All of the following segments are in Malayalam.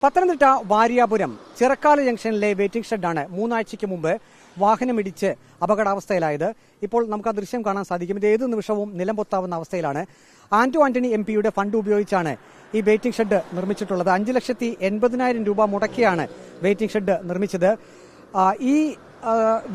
പത്തനംതിട്ട വാരിയാപുരം ചിറക്കാല ജംഗ്ഷനിലെ വെയിറ്റിംഗ് ഷെഡാണ് മൂന്നാഴ്ചയ്ക്ക് മുമ്പ് വാഹനമിടിച്ച് അപകടാവസ്ഥയിലായത്. ഇപ്പോൾ നമുക്ക് ആ ദൃശ്യം കാണാൻ സാധിക്കും. ഇത് ഏത് നിമിഷവും നിലംപൊത്താവുന്ന അവസ്ഥയിലാണ്. ആന്റണി MP-യുടെ ഫണ്ട് ഉപയോഗിച്ചാണ് ഈ വെയിറ്റിംഗ് ഷെഡ് നിർമ്മിച്ചിട്ടുള്ളത്. 5,80,000 രൂപ മുടക്കിയാണ് വെയിറ്റിംഗ് ഷെഡ് നിർമ്മിച്ചത്. ഈ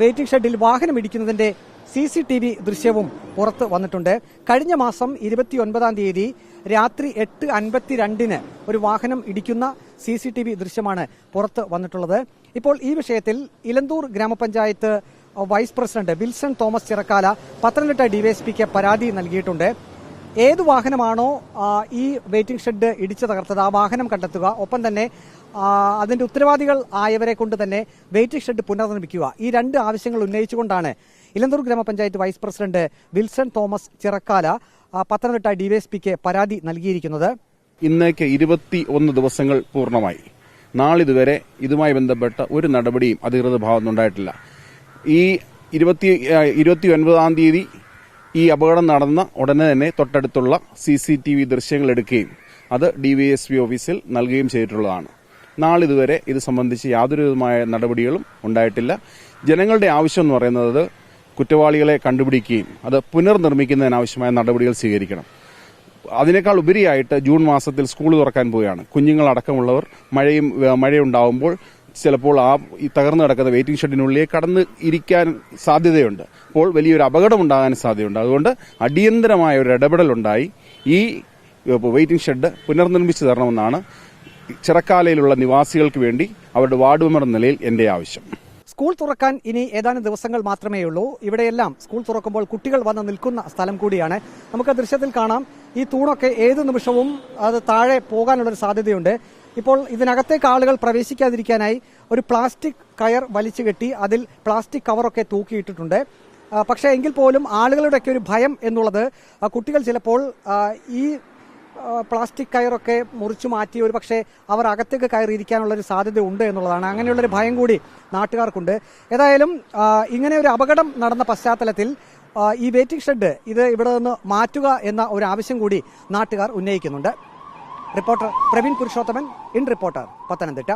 വെയിറ്റിംഗ് ഷെഡിൽ വാഹനം ഇടിക്കുന്നതിന്റെ CCTV ദൃശ്യവും പുറത്ത് വന്നിട്ടുണ്ട്. കഴിഞ്ഞ മാസം 29-ാം തീയതി രാത്രി 8:52-ന് ഒരു വാഹനം ഇടിക്കുന്ന CCTV ദൃശ്യമാണ് പുറത്ത് വന്നിട്ടുള്ളത്. ഇപ്പോൾ ഈ വിഷയത്തിൽ Elanthoor grama panchayat vice president Wilson Thomas Chirakkala Pathanamthitta DYSPക്ക് പരാതി നൽകിയിട്ടുണ്ട്. ഏത് വാഹനമാണോ ഈ വെയിറ്റിംഗ് ഷെഡ് ഇടിച്ചു തകർത്തത് ആ വാഹനം കണ്ടെത്തുക, ഒപ്പം തന്നെ അതിന്റെ ഉത്തരവാദികൾ ആയവരെ കൊണ്ട് തന്നെ വെയിറ്റിംഗ് ഷെഡ് പുനർനിർമ്മിക്കുക, ഈ രണ്ട് ആവശ്യങ്ങൾ ഉന്നയിച്ചുകൊണ്ടാണ് Elanthoor grama panchayat vice president Wilson Thomas Chirakkala Pathanamthitta DYSPക്ക് പരാതി നൽകിയിരിക്കുന്നത്. ഇന്നേക്ക് 21 ദിവസങ്ങൾ പൂർണ്ണമായി. നാളിതുവരെ ഇതുമായി ബന്ധപ്പെട്ട ഒരു നടപടിയും അധികൃതർ ഭാഗത്തുനിന്നുണ്ടായിട്ടില്ല. ഈ 29-ാം തീയതി ഈ അപകടം നടന്ന ഉടനെ തന്നെ തൊട്ടടുത്തുള്ള CCTV ദൃശ്യങ്ങൾ എടുക്കുകയും അത് DYSP ഓഫീസിൽ നൽകുകയും ചെയ്തിട്ടുള്ളതാണ്. നാളിതുവരെ ഇത് സംബന്ധിച്ച് യാതൊരുവിധമായ നടപടികളും ഉണ്ടായിട്ടില്ല. ജനങ്ങളുടെ ആവശ്യം എന്ന് പറയുന്നത് കുറ്റവാളികളെ കണ്ടുപിടിക്കുകയും അത് പുനർനിർമ്മിക്കുന്നതിനാവശ്യമായ നടപടികൾ സ്വീകരിക്കണം. അതിനേക്കാൾ ഉപരിയായിട്ട് ജൂൺ മാസത്തിൽ സ്കൂൾ തുറക്കാൻ പോവുകയാണ്. കുഞ്ഞുങ്ങളടക്കമുള്ളവർ മഴയുണ്ടാവുമ്പോൾ ചിലപ്പോൾ ഈ തകർന്നു കിടക്കുന്ന വെയിറ്റിംഗ് ഷെഡിനുള്ളിൽ കടന്ന് ഇരിക്കാൻ സാധ്യതയുണ്ട്. അപ്പോൾ വലിയൊരു അപകടം ഉണ്ടാകാൻ സാധ്യതയുണ്ട്. അതുകൊണ്ട് അടിയന്തരമായ ഒരു ഇടപെടലുണ്ടായി ഈ വെയിറ്റിംഗ് ഷെഡ് പുനർനിർമ്മിച്ചു തരണമെന്നാണ് ചിറക്കാലയിലുള്ള നിവാസികൾക്ക് വേണ്ടി അവരുടെ വാർഡ് മെമ്പർ എന്ന നിലയിൽ എന്റെ ആവശ്യം. സ്കൂൾ തുറക്കാൻ ഇനി ഏതാനും ദിവസങ്ങൾ മാത്രമേ ഉള്ളൂ. ഇവിടെയെല്ലാം സ്കൂൾ തുറക്കുമ്പോൾ കുട്ടികൾ വന്ന് നിൽക്കുന്ന സ്ഥലം കൂടിയാണ്. നമുക്ക് ദൃശ്യത്തിൽ കാണാം, ഈ തൂണൊക്കെ ഏത് നിമിഷവും അത് താഴെ പോകാനുള്ളൊരു സാധ്യതയുണ്ട്. ഇപ്പോൾ ഇതിനകത്തേക്ക് ആളുകൾ പ്രവേശിക്കാതിരിക്കാനായി ഒരു പ്ലാസ്റ്റിക് കയർ വലിച്ചു കെട്ടി അതിൽ പ്ലാസ്റ്റിക് കവറൊക്കെ തൂക്കിയിട്ടിട്ടുണ്ട്. പക്ഷേ എങ്കിൽ പോലും ആളുകളുടെയൊക്കെ ഒരു ഭയം എന്നുള്ളത് കുട്ടികൾ ചിലപ്പോൾ ഈ പ്ലാസ്റ്റിക് കയറൊക്കെ മുറിച്ചു മാറ്റി ഒരു പക്ഷേ അവർ അകത്തേക്ക് കയറിയിരിക്കാനുള്ളൊരു സാധ്യത ഉണ്ട് എന്നുള്ളതാണ്. അങ്ങനെയുള്ളൊരു ഭയം കൂടി നാട്ടുകാർക്കുണ്ട്. ഏതായാലും ഇങ്ങനെ ഒരു അപകടം നടന്ന പശ്ചാത്തലത്തിൽ ഈ വെയിറ്റിംഗ് ഷെഡ് ഇത് ഇവിടെ നിന്ന് മാറ്റുക എന്ന ഒരു ആവശ്യം കൂടി നാട്ടുകാർ ഉന്നയിക്കുന്നുണ്ട്. Reporter Praveen Purushothaman, in reporter, Pathanamthitta.